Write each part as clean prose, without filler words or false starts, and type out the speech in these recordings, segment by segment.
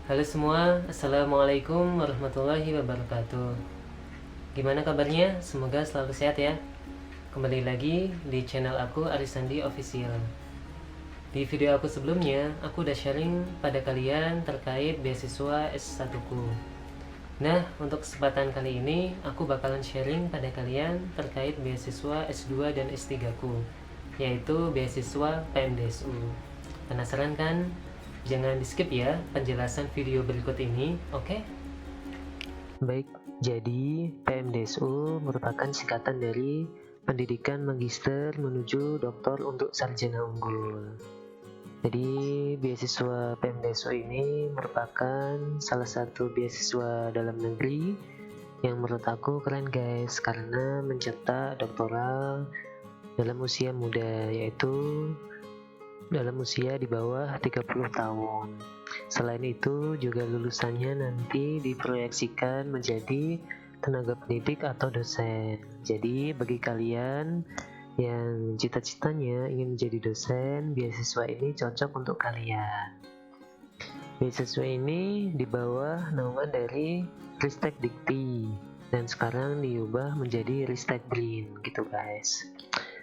Halo semua, Assalamualaikum warahmatullahi wabarakatuh. Gimana kabarnya? Semoga selalu sehat ya. Kembali lagi di channel aku, Arisandi Official. Di video aku sebelumnya, aku udah sharing pada kalian terkait beasiswa S1 ku. Nah, untuk kesempatan kali ini, aku bakalan sharing pada kalian terkait beasiswa S2 dan S3 ku, yaitu beasiswa PMDSU. Penasaran kan? Jangan di skip ya penjelasan video berikut ini, oke? Baik, jadi PMDSU merupakan singkatan dari Pendidikan Magister menuju Doktor untuk Sarjana Unggul. Jadi beasiswa PMDSU ini merupakan salah satu beasiswa dalam negeri yang menurut aku keren guys, karena mencetak doktoral dalam usia muda, yaitu dalam usia di bawah 30 tahun. Selain itu, juga lulusannya nanti diproyeksikan menjadi tenaga pendidik atau dosen. Jadi, bagi kalian yang cita-citanya ingin menjadi dosen, beasiswa ini cocok untuk kalian. Beasiswa ini di bawah naungan dari Ristek Dikti dan sekarang diubah menjadi Ristek Brin gitu guys.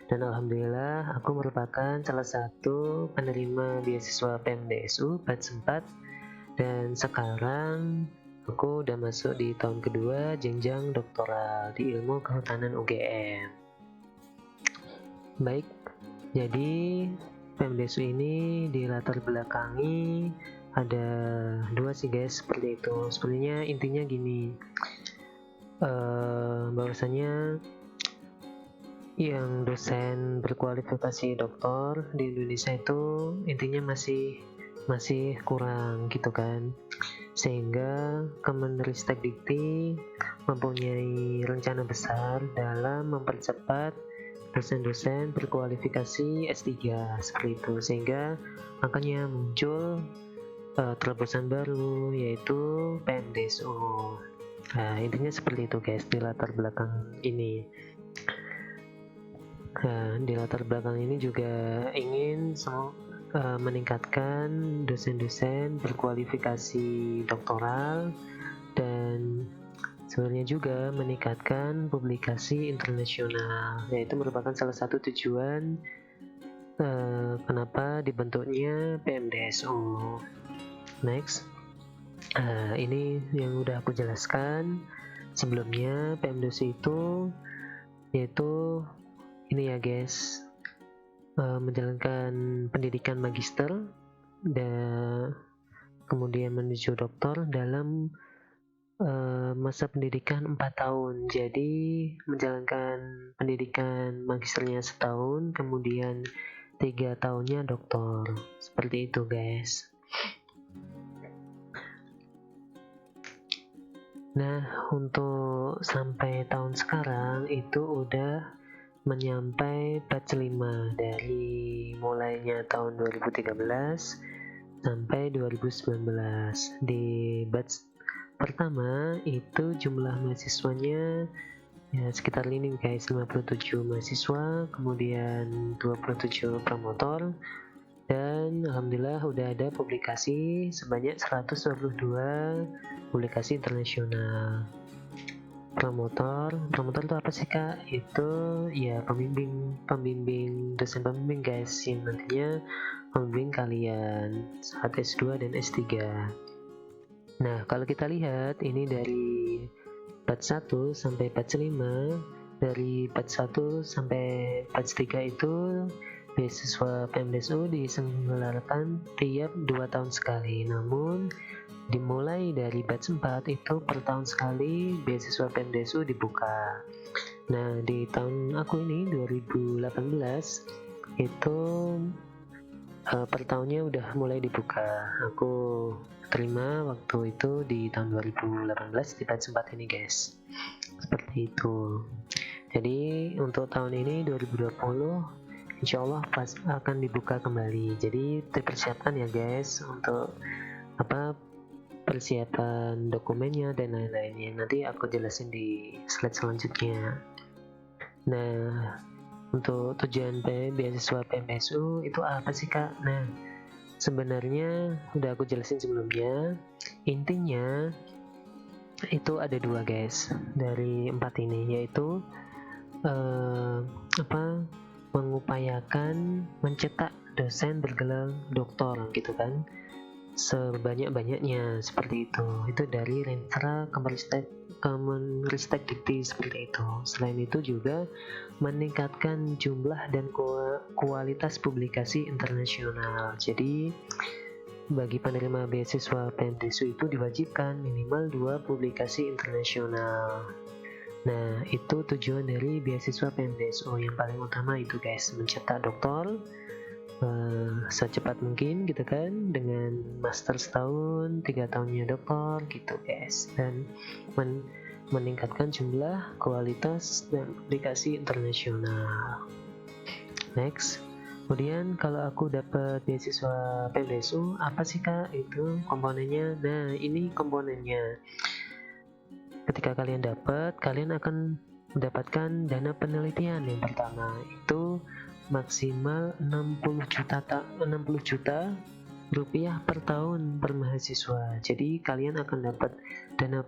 Dan alhamdulillah aku merupakan salah satu penerima beasiswa PMDSU batch 4 dan sekarang aku udah masuk di tahun kedua jenjang doktoral di ilmu kehutanan UGM. Baik, jadi PMDSU ini dilatar belakangi ada dua sih guys, seperti itu. Sebenarnya intinya gini, bahwasanya yang dosen berkualifikasi doktor di Indonesia itu intinya masih kurang gitu kan, sehingga Kemenristek Dikti mempunyai rencana besar dalam mempercepat dosen-dosen berkualifikasi S3 seperti itu, sehingga makanya muncul terobosan baru yaitu PMDSU. Nah, intinya seperti itu guys di latar belakang ini. Nah, di latar belakang ini juga ingin meningkatkan dosen-dosen berkualifikasi doktoral dan sebenarnya juga meningkatkan publikasi internasional, yaitu merupakan salah satu tujuan kenapa dibentuknya PMDSU. Next, ini yang udah aku jelaskan sebelumnya. PMDSU itu yaitu ini ya guys, menjalankan pendidikan magister dan kemudian menuju doktor dalam masa pendidikan 4 tahun. Jadi menjalankan pendidikan magisternya setahun, kemudian 3 tahunnya doktor, seperti itu guys. Nah, untuk sampai tahun sekarang itu udah menyampai batch 5 dari mulainya tahun 2013 sampai 2019. Di batch pertama itu jumlah mahasiswanya ya sekitar ini guys, 57 mahasiswa, kemudian 27 promotor, dan alhamdulillah udah ada publikasi sebanyak 122 publikasi internasional. Promotor itu apa sih kak? Itu ya pembimbing dosen pembimbing guys, yang nantinya membimbing kalian saat S2 dan S3. Nah, kalau kita lihat ini dari batch 1 sampai batch 5, dari batch 1 sampai batch 3 itu beasiswa PMDSU diselenggarakan tiap 2 tahun sekali. Namun dimulai dari batch 4 itu per tahun sekali beasiswa PMDSU dibuka. Nah, di tahun aku ini 2018 itu per tahunnya udah mulai dibuka. Aku terima waktu itu di tahun 2018 di batch 4 ini guys. Seperti itu. Jadi untuk tahun ini 2020 insya Allah pas akan dibuka kembali. Jadi dipersiapkan ya guys untuk persiapan dokumennya dan lain-lainnya. Nanti aku jelasin di slide selanjutnya. Nah, untuk tujuan beasiswa PMDSU itu apa sih kak? Nah, Sebenarnya udah aku jelasin sebelumnya. Intinya itu ada dua guys dari 4 ini, yaitu mengupayakan mencetak dosen bergelar doktor gitu kan, sebanyak-banyaknya seperti itu dari Renfra Kemenristek Dikti seperti itu. Selain itu juga meningkatkan jumlah dan kualitas publikasi internasional. Jadi bagi penerima beasiswa PMDSU itu diwajibkan minimal 2 publikasi internasional. Nah, itu tujuan dari beasiswa PMDSU yang paling utama itu guys, mencetak doktor secepat mungkin gitu kan, dengan master setahun, 3 tahunnya doktor gitu guys, dan meningkatkan jumlah, kualitas, dan publikasi internasional. Next, kemudian kalau aku dapat beasiswa PMDSU, apa sih kak itu komponennya? Nah, ini komponennya. Ketika kalian dapat, kalian akan mendapatkan dana penelitian. Yang pertama itu maksimal 60 juta rupiah per tahun per mahasiswa. Jadi kalian akan dapat dana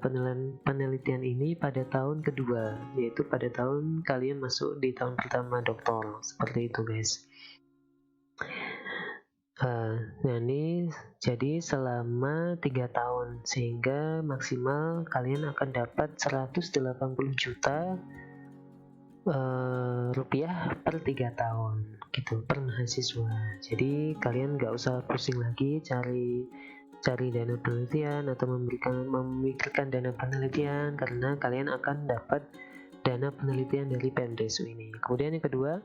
penelitian ini pada tahun kedua, yaitu pada tahun kalian masuk di tahun pertama doktor. Seperti itu guys. Nah ini jadi selama 3 tahun, sehingga maksimal kalian akan dapat 180 juta rupiah per 3 tahun gitu per mahasiswa. Jadi kalian nggak usah pusing lagi cari dana penelitian atau memikirkan dana penelitian, karena kalian akan dapat dana penelitian dari PMDSU ini. Kemudian yang kedua,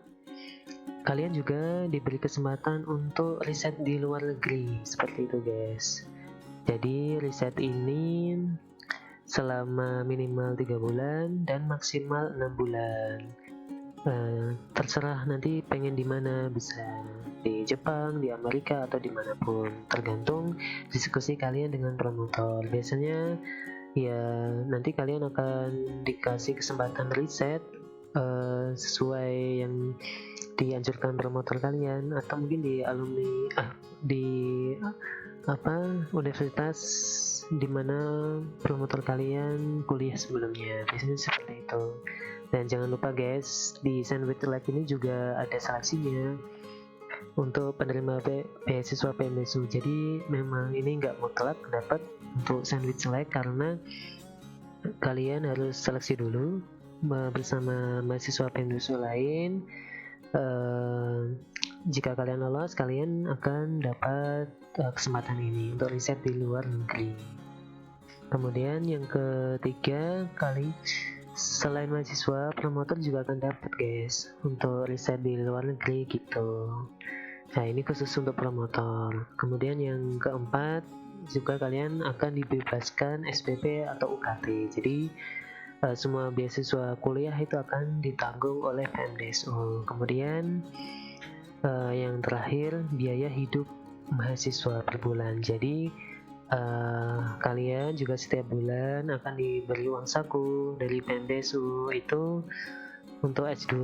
kalian juga diberi kesempatan untuk riset di luar negeri seperti itu guys. Jadi riset ini selama minimal 3 bulan dan maksimal 6 bulan. Terserah nanti pengen di mana, bisa di Jepang, di Amerika, atau dimanapun, tergantung diskusi kalian dengan promotor. Biasanya ya nanti kalian akan dikasih kesempatan riset sesuai yang dianjurkan promotor kalian, atau mungkin di alumni universitas di mana promotor kalian kuliah sebelumnya. Biasanya seperti itu. Dan jangan lupa guys, di Sandwich Select ini juga ada seleksinya untuk penerima beasiswa PMDSU. Jadi memang ini nggak mutlak dapat untuk Sandwich Select, karena kalian harus seleksi dulu bersama mahasiswa PMDSU lain. Jika kalian lolos, kalian akan dapat kesempatan ini untuk riset di luar negeri. Kemudian yang ketiga, selain mahasiswa, promotor juga akan dapat guys untuk riset di luar negeri gitu. Nah ini khusus untuk promotor. Kemudian yang keempat, juga kalian akan dibebaskan SPP atau UKT. Jadi semua beasiswa kuliah itu akan ditanggung oleh PMDSU. Kemudian yang terakhir, biaya hidup mahasiswa per bulan. Jadi kalian juga setiap bulan akan diberi uang saku dari PMDSU. Itu untuk S2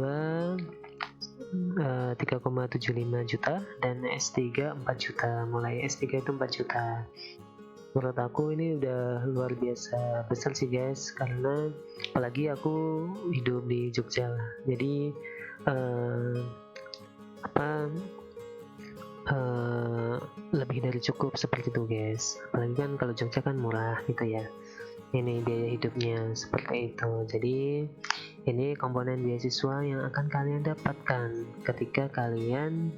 3,75 juta dan S3 4 juta. Mulai S3 itu 4 juta. Menurut aku ini udah luar biasa besar sih guys, karena apalagi aku hidup di Jogja lah. Jadi lebih dari cukup seperti itu guys. Apalagi kan kalau Jogja kan murah gitu ya, ini biaya hidupnya seperti itu. Jadi ini komponen beasiswa yang akan kalian dapatkan ketika kalian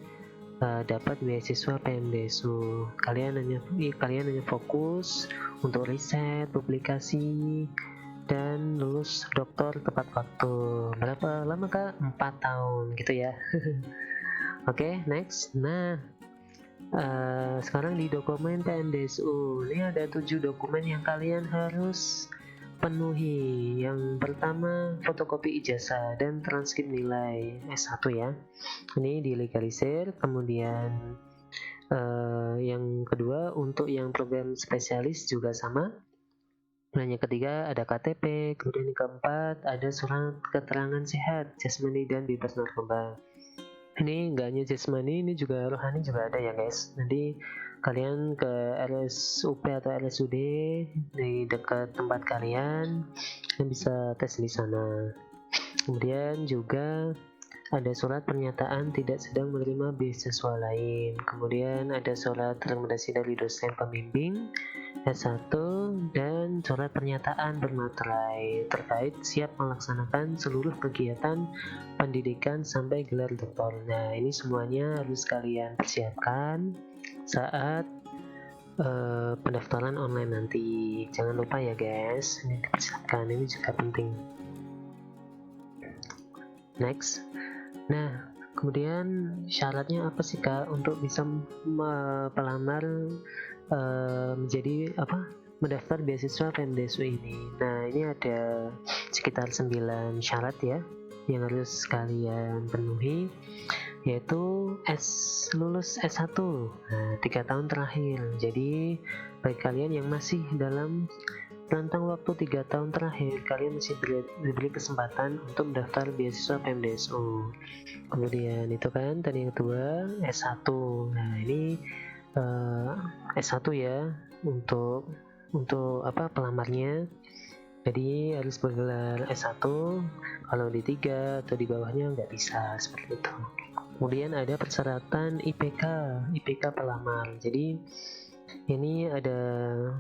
dapat beasiswa PMDSU. Kalian hanya fokus untuk riset, publikasi, dan lulus doktor tepat waktu. Berapa lama kak? 4 tahun gitu ya. Oke, next. Nah, sekarang di dokumen PMDSU ini ada 7 dokumen yang kalian harus penuhi. Yang pertama, fotokopi ijazah dan transkrip nilai S1 ya. Ini dilegalisir. Kemudian yang kedua, untuk yang program spesialis juga sama. Dan yang ketiga ada KTP. Kemudian yang keempat ada surat keterangan sehat, jasmani dan bebas narkoba. Ini nggak hanya jasmani, ini juga rohani juga ada ya guys. Nanti kalian ke RSUP atau RSUD di dekat tempat kalian bisa tes di sana. Kemudian juga ada surat pernyataan tidak sedang menerima beasiswa lain. Kemudian ada surat rekomendasi dari dosen pembimbing S1 dan surat pernyataan bermaterai terkait siap melaksanakan seluruh kegiatan pendidikan sampai gelar doktor. Nah, ini semuanya harus kalian persiapkan saat pendaftaran online nanti. Jangan lupa ya guys, ini dipersiapkan, ini juga penting. Next. Nah, kemudian syaratnya apa sih Kak untuk bisa pelamar menjadi mendaftar beasiswa PMDSU ini? Nah, ini ada sekitar 9 syarat ya yang harus kalian penuhi, yaitu lulus S1 3 tahun terakhir. Jadi bagi kalian yang masih dalam rentang waktu 3 tahun terakhir, kalian masih diberi kesempatan untuk mendaftar beasiswa PMDSU. Kemudian itu kan tadi yang kedua S1. Nah, ini S1 ya untuk pelamarnya. Jadi harus bergelar S1. Kalau di 3 atau di bawahnya nggak bisa seperti itu. Kemudian ada persyaratan IPK pelamar. Jadi ini ada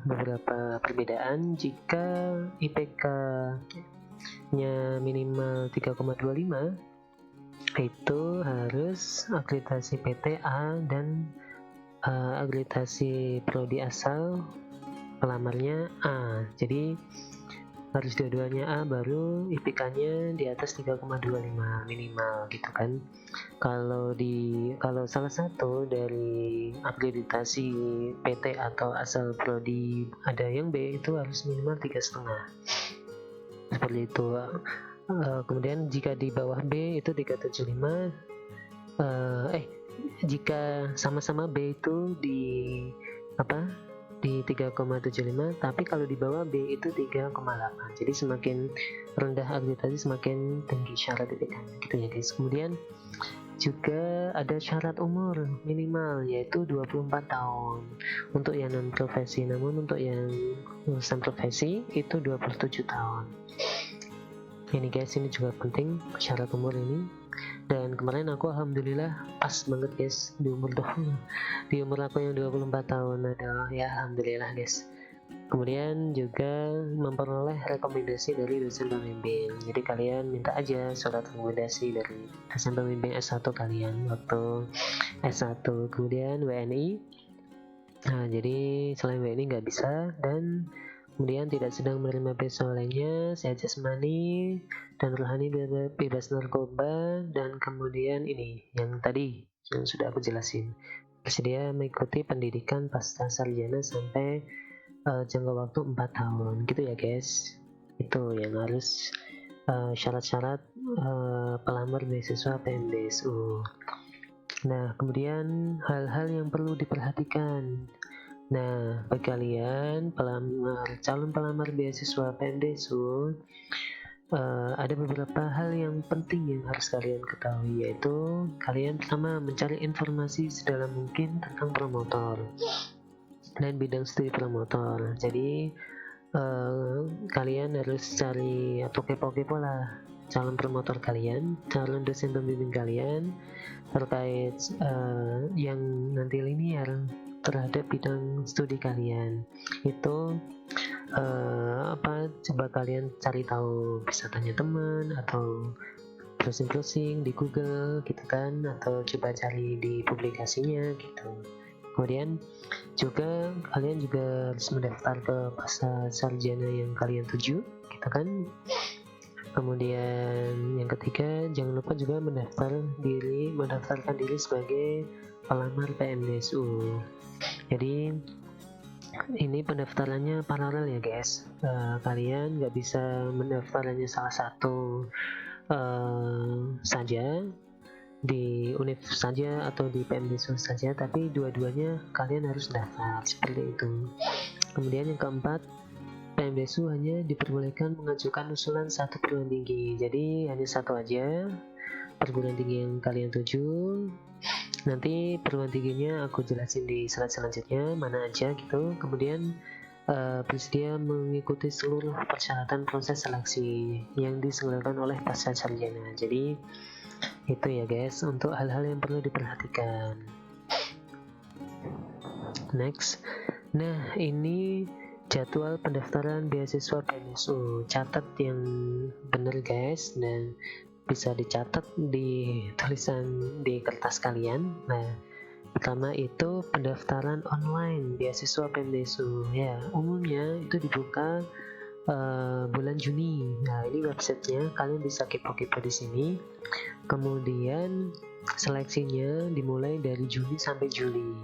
beberapa perbedaan. Jika IPK-nya minimal 3,25 itu harus akreditasi PTA dan akreditasi prodi asal pelamarnya A. Jadi harus dua-duanya A, baru IPK-nya di atas 3,25 minimal gitu kan. Kalau salah satu dari akreditasi PT atau asal prodi ada yang B, itu harus minimal 3,5 seperti itu. Kemudian jika di bawah B itu 3,75, jika sama-sama B itu di 3,75, tapi kalau di bawah B itu 3,8. Jadi semakin rendah akreditasi semakin tinggi syarat IPK-nya gitu ya guys. Kemudian juga ada syarat umur minimal, yaitu 24 tahun untuk yang non profesi, namun untuk yang lulusan profesi itu 27 tahun. Ini guys, ini juga penting syarat umur ini. Dan kemarin aku alhamdulillah pas banget guys di umur aku yang 24 tahun adalah ya alhamdulillah guys. Kemudian juga memperoleh rekomendasi dari dosen pembimbing. Jadi kalian minta aja surat rekomendasi dari dosen pembimbing S1 kalian waktu S1. Kemudian WNI. Nah, jadi selain WNI nggak bisa, dan kemudian tidak sedang menerima beasiswa lainnya, sehat jasmani dan rohani, bebas narkoba, dan kemudian ini yang tadi yang sudah aku jelasin, bersedia mengikuti pendidikan pasca sarjana sampai jangka waktu 4 tahun gitu ya guys. Itu yang harus syarat-syarat pelamar beasiswa PMDSU. Nah, kemudian hal-hal yang perlu diperhatikan. Nah, bagi kalian calon pelamar beasiswa PMDSU, ada beberapa hal yang penting yang harus kalian ketahui, yaitu kalian pertama mencari informasi sedalam mungkin tentang promotor dan bidang studi promotor. Jadi kalian harus cari atau kepo-kepo lah calon promotor kalian, calon dosen pembimbing kalian terkait yang nanti linear terhadap bidang studi kalian. Itu coba kalian cari tahu, bisa tanya teman atau browsing di Google gitu kan, atau coba cari di publikasinya gitu. Kemudian juga kalian juga harus mendaftar ke pasca sarjana yang kalian tuju gitu kan. Kemudian yang ketiga, jangan lupa juga mendaftarkan diri sebagai pelamar PMDSU. Jadi ini pendaftarannya paralel ya guys. Kalian nggak bisa mendaftar hanya salah satu saja di univ saja atau di PMDSU saja, tapi dua-duanya kalian harus daftar seperti itu. Kemudian yang keempat, PMDSU hanya diperbolehkan mengajukan usulan satu perguruan tinggi, jadi hanya satu aja. perguruan tinggi yang kalian tuju. Nanti perguruan tingginya aku jelasin di slide selanjutnya mana aja gitu. Kemudian bersedia mengikuti seluruh persyaratan proses seleksi yang diselenggarakan oleh pasca sarjana. Jadi itu ya guys, untuk hal-hal yang perlu diperhatikan. Next, nah ini jadwal pendaftaran beasiswa PMSU. Catat yang benar guys, dan bisa dicatat di tulisan di kertas kalian. Nah, pertama itu pendaftaran online beasiswa PMDSU. Ya, umumnya itu dibuka bulan Juni. Nah, ini websitenya, kalian bisa kepo-kepo di sini. Kemudian seleksinya dimulai dari Juni sampai Juli,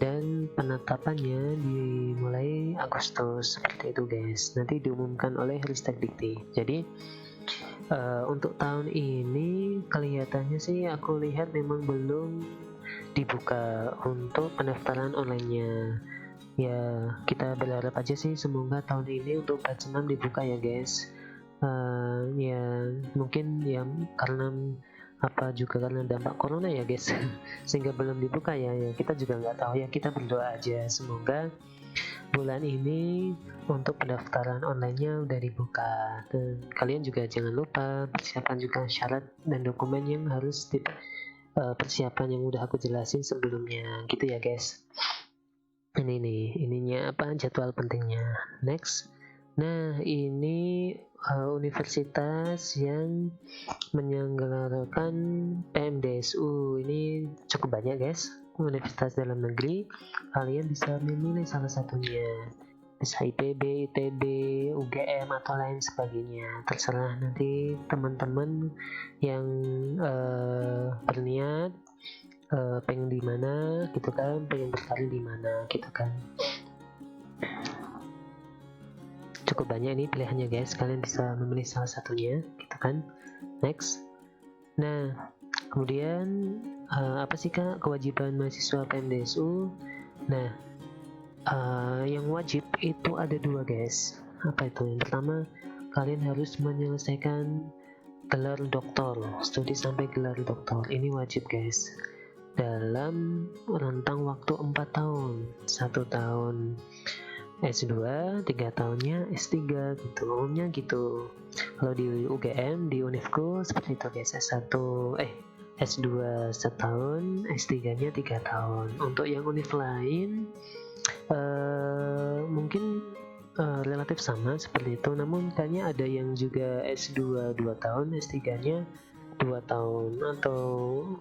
dan penetapannya dimulai Agustus. Seperti itu guys. Nanti diumumkan oleh Ristek Dikti. Jadi untuk tahun ini kelihatannya sih aku lihat memang belum dibuka untuk pendaftaran online-nya. Ya, kita berharap aja sih semoga tahun ini untuk batch 6 dibuka ya guys. Ya mungkin ya karena karena dampak corona ya guys sehingga belum dibuka ya, kita juga nggak tahu ya, kita berdoa aja semoga bulan ini untuk pendaftaran online-nya udah dibuka. Dan kalian juga jangan lupa persiapan juga syarat dan dokumen yang harus persiapan yang udah aku jelasin sebelumnya gitu ya guys. Ini nih, ininya jadwal pentingnya. Next, nah ini universitas yang menyelenggarakan PMDSU ini cukup banyak guys. Universitas dalam negeri, kalian bisa memilih salah satunya, bisa IPB, ITB, UGM atau lain sebagainya, terserah nanti teman-teman yang berniat pengen di mana gitu kan, pengen berkarir di mana gitu kan. Cukup banyak ini pilihannya guys, kalian bisa memilih salah satunya gitu kan. Next, nah kemudian apa sih kak kewajiban mahasiswa PMDSU? Nah yang wajib itu ada 2 guys. Apa itu? Yang pertama, kalian harus menyelesaikan gelar doktor, studi sampai gelar doktor. Ini wajib guys, dalam rentang waktu 4 tahun, 1 tahun S2, 3 tahunnya S3 gitu, umumnya gitu. Kalau di UGM, di Univku seperti itu guys, S2 setahun, S3 nya 3 tahun. Untuk yang univ lain mungkin relatif sama seperti itu, namun kayaknya ada yang juga S2 2 tahun, S3 nya 2 tahun, atau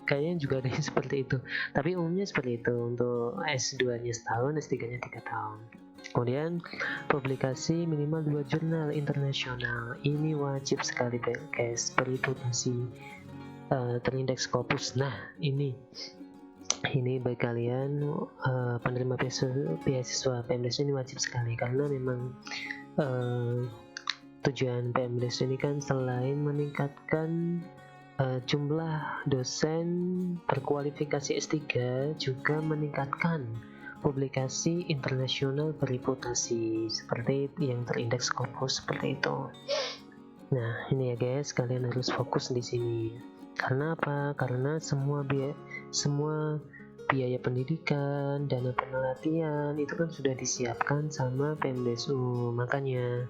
kayaknya juga ada yang seperti itu, tapi umumnya seperti itu. Untuk S2 nya setahun, S3 nya 3 tahun. Kemudian publikasi minimal 2 jurnal internasional, ini wajib sekali guys, berreputasi terindeks Scopus. Nah ini bagi kalian penerima beasiswa PMDSU ini wajib sekali, karena memang tujuan PMDSU ini kan selain meningkatkan jumlah dosen berkualifikasi S3, juga meningkatkan publikasi internasional berreputasi seperti yang terindeks Scopus seperti itu. Nah ini ya guys, kalian harus fokus di sini. Karena apa? Karena semua biaya pendidikan, dana penelitian itu kan sudah disiapkan sama PMDSU. Makanya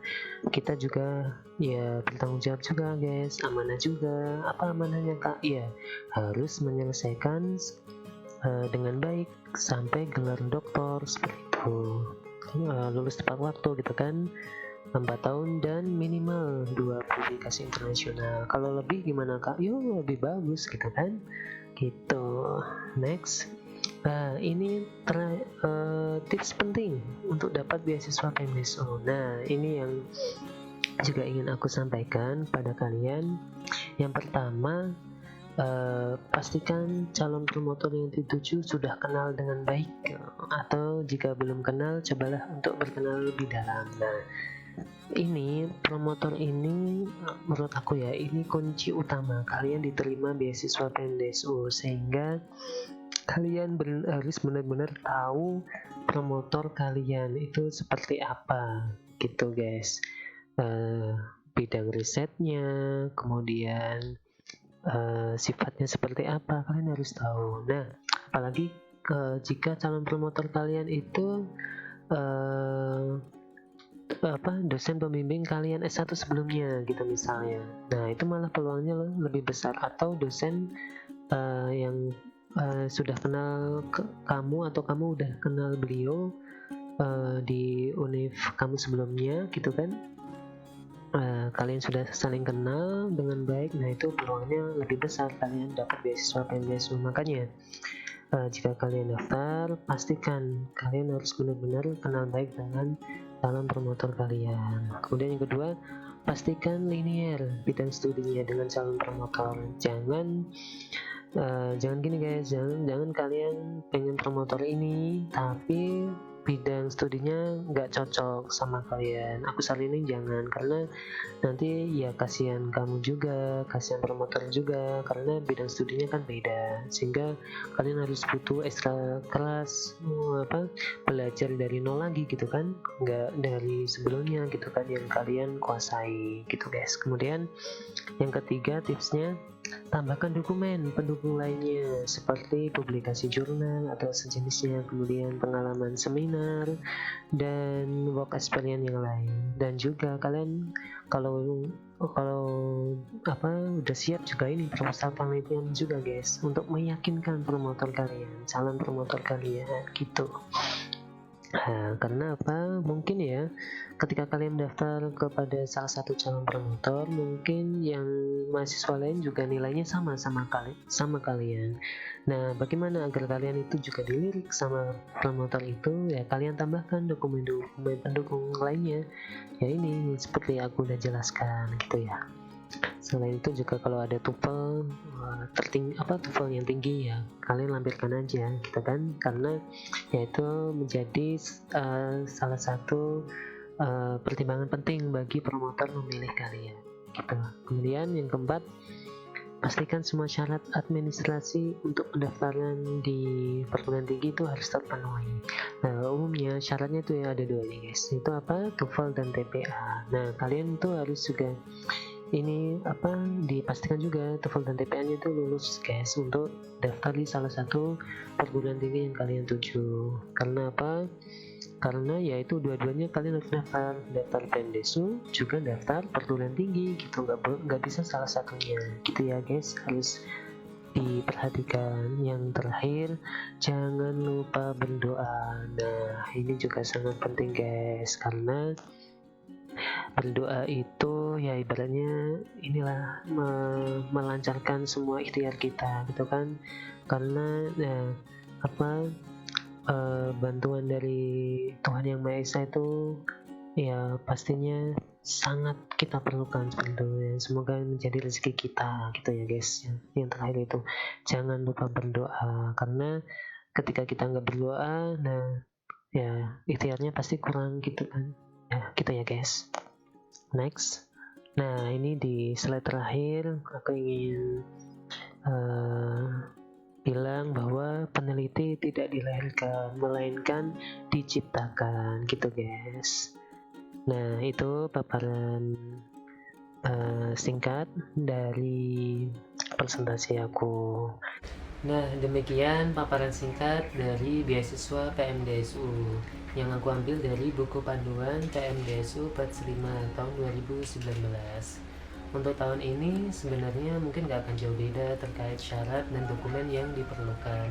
kita juga ya bertanggung jawab juga guys, amanah juga. Apa amanahnya kak? Ya harus menyelesaikan dengan baik sampai gelar doktor seperti itu, lulus tepat waktu gitu kan, 4 tahun dan minimal 2 publikasi internasional. Kalau lebih gimana kak? Yo lebih bagus gitu kan, gitu. Next, ini tips penting untuk dapat beasiswa PMDSU. Nah ini yang juga ingin aku sampaikan pada kalian. Yang pertama, pastikan calon promotor yang dituju sudah kenal dengan baik, atau jika belum kenal, cobalah untuk berkenal lebih dalam. Nah ini promotor ini menurut aku ya, ini kunci utama kalian diterima beasiswa PMDSU, sehingga kalian harus benar-benar tahu promotor kalian itu seperti apa gitu guys, bidang risetnya, kemudian sifatnya seperti apa, kalian harus tahu. Nah, apalagi jika calon promotor kalian itu dosen pembimbing kalian S1 sebelumnya gitu misalnya. Nah, itu malah peluangnya lebih besar. Atau dosen yang sudah kenal kamu, atau kamu udah kenal beliau di univ kamu sebelumnya gitu kan. Kalian sudah saling kenal dengan baik. Nah, itu peluangnya lebih besar kalian dapat beasiswa PMDSU. Makanya jika kalian daftar, pastikan kalian harus benar-benar kenal baik dengan calon promotor kalian. Kemudian yang kedua, pastikan linear bidang studinya dengan calon promotor. Jangan gini guys, jangan kalian pengen promotor ini tapi bidang studinya nggak cocok sama kalian. Aku saranin jangan, karena nanti ya kasihan kamu juga, kasihan promotor juga, karena bidang studinya kan beda, sehingga kalian harus butuh ekstra kelas belajar dari nol lagi gitu kan, nggak dari sebelumnya gitu kan yang kalian kuasai gitu guys. Kemudian yang ketiga tipsnya, tambahkan dokumen pendukung lainnya seperti publikasi jurnal atau sejenisnya, kemudian pengalaman seminar dan work experience yang lain. Dan juga kalian kalau udah siap juga ini proposal penelitian juga guys, untuk meyakinkan promotor kalian, calon promotor kalian gitu. Karena mungkin ya ketika kalian daftar kepada salah satu calon promotor, mungkin yang mahasiswa lain juga nilainya sama kalian. Nah, bagaimana agar kalian itu juga dilirik sama promotor itu? Ya, kalian tambahkan dokumen-dokumen pendukung lainnya. Ya, ini seperti aku udah jelaskan gitu ya. Selain itu juga kalau ada TOEFL TOEFL yang tinggi, ya kalian lampirkan aja gitu kan, karena yaitu menjadi salah satu pertimbangan penting bagi promotor memilih kalian gitu. Kemudian yang keempat, pastikan semua syarat administrasi untuk pendaftaran di perguruan tinggi itu harus terpenuhi. Nah, umumnya syaratnya itu ya ada dua nih guys, itu TOEFL dan TPA. Nah, kalian tuh harus juga dipastikan juga TOEFL dan TPA-nya itu lulus guys, untuk daftar di salah satu perguruan tinggi yang kalian tuju. Karena karena yaitu dua-duanya kalian harus daftar PMDSU juga daftar perguruan tinggi gitu, nggak bisa salah satunya gitu ya guys, harus diperhatikan. Yang terakhir, jangan lupa berdoa. Nah, ini juga sangat penting guys, karena berdoa itu ya ibaratnya inilah melancarkan semua ikhtiar kita gitu kan, karena bantuan dari Tuhan Yang Maha Esa itu ya pastinya sangat kita perlukan sebetulnya. Semoga menjadi rezeki kita gitu ya guys. Yang terakhir itu jangan lupa berdoa, karena ketika kita nggak berdoa, nah ya ikhtiarnya pasti kurang gitu kan ya, gitu ya guys. Next, nah ini di slide terakhir aku ingin bilang bahwa peneliti tidak dilahirkan melainkan diciptakan gitu guys. Nah, itu paparan singkat dari presentasi aku. Nah, demikian paparan singkat dari beasiswa PMDSU yang aku ambil dari buku panduan PMDSU batch 5 tahun 2019. Untuk tahun ini sebenarnya mungkin gak akan jauh beda terkait syarat dan dokumen yang diperlukan.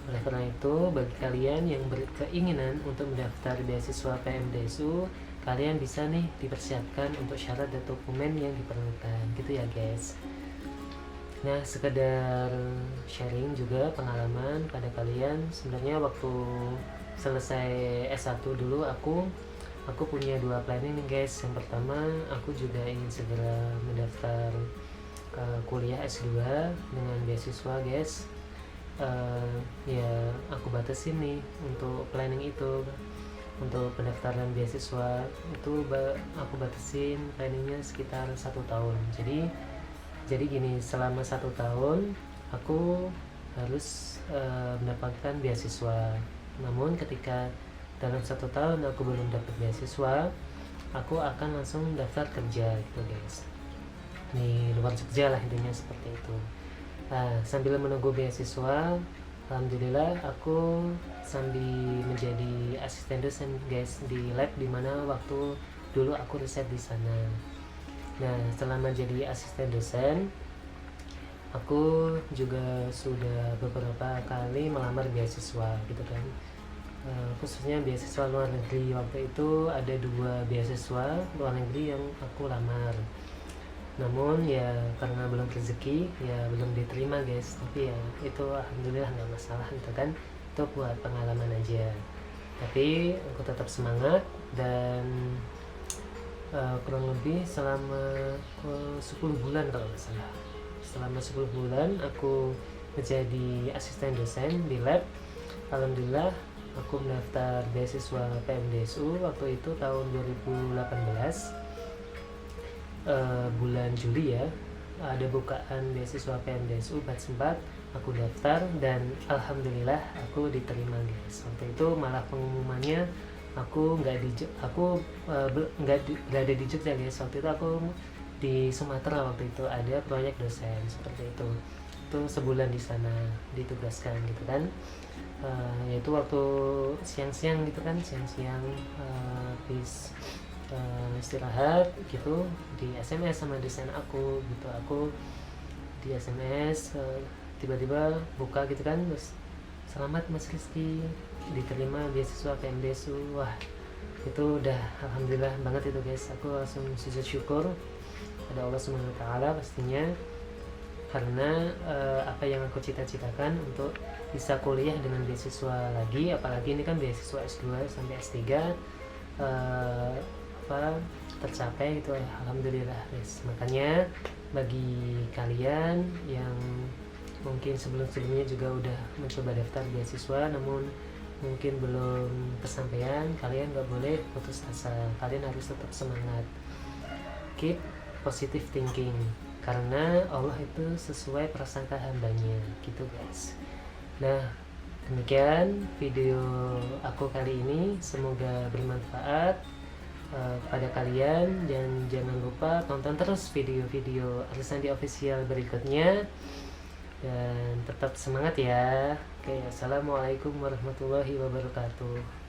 Oleh karena itu, bagi kalian yang berkeinginan untuk mendaftar beasiswa PMDSU, kalian bisa nih dipersiapkan untuk syarat dan dokumen yang diperlukan gitu ya guys. Nah, sekedar sharing juga pengalaman pada kalian. Sebenarnya waktu selesai S1 dulu aku punya dua planning nih guys. Yang pertama, aku juga ingin segera mendaftar kuliah S2 dengan beasiswa guys. Ya aku batasin nih untuk planning itu. Untuk pendaftaran beasiswa itu aku batasin planningnya sekitar 1 tahun. Jadi gini, selama 1 tahun aku harus mendapatkan beasiswa. Namun ketika dalam 1 tahun aku belum dapat beasiswa, aku akan langsung daftar kerja gitu guys. di luar Jogja lah, intinya seperti itu. Nah, sambil menunggu beasiswa, alhamdulillah aku sambil menjadi asisten dosen guys di lab dimana waktu dulu aku riset di sana. Nah, selama jadi asisten dosen, aku juga sudah beberapa kali melamar beasiswa gitu kan. Khususnya beasiswa luar negeri. Waktu itu ada 2 beasiswa luar negeri yang aku lamar, namun ya karena belum rezeki ya belum diterima guys. Tapi ya itu alhamdulillah nggak masalah gitu kan, itu buat pengalaman aja. Tapi aku tetap semangat dan kurang lebih selama 10 bulan kalau nggak salah, selama 10 bulan aku menjadi asisten dosen di lab. Alhamdulillah aku mendaftar beasiswa PMDSU waktu itu tahun 2018, bulan Juli ya, ada bukaan beasiswa PMDSU batch 4, aku daftar dan alhamdulillah aku diterima guys. Waktu itu malah pengumumannya aku nggak berada di Jogja guys. Waktu itu aku di Sumatera, waktu itu ada proyek dosen seperti itu sebulan di sana ditugaskan gitu kan. Yaitu waktu siang-siang gitu kan, siang-siang habis istirahat gitu di SMS sama dosen aku gitu. Aku di SMS tiba-tiba buka gitu kan, terus selamat Mas Rizky diterima beasiswa PMDSU. Wah, itu udah alhamdulillah banget itu guys. Aku langsung sujud syukur pada Allah Subhanahu wa taala pastinya, karena apa yang aku cita-citakan untuk bisa kuliah dengan beasiswa lagi, apalagi ini kan beasiswa S2 sampai S3 tercapai gitu ya, alhamdulillah guys. Makanya bagi kalian yang mungkin sebelumnya juga udah mencoba daftar beasiswa namun mungkin belum kesampaian, kalian gak boleh putus asa, kalian harus tetap semangat, keep positive thinking, karena Allah itu sesuai prasangka hambanya gitu guys. Nah, demikian video aku kali ini, semoga bermanfaat pada kalian, dan jangan lupa tonton terus video-video Arisandi Official berikutnya dan tetap semangat ya. Oke, assalamualaikum warahmatullahi wabarakatuh.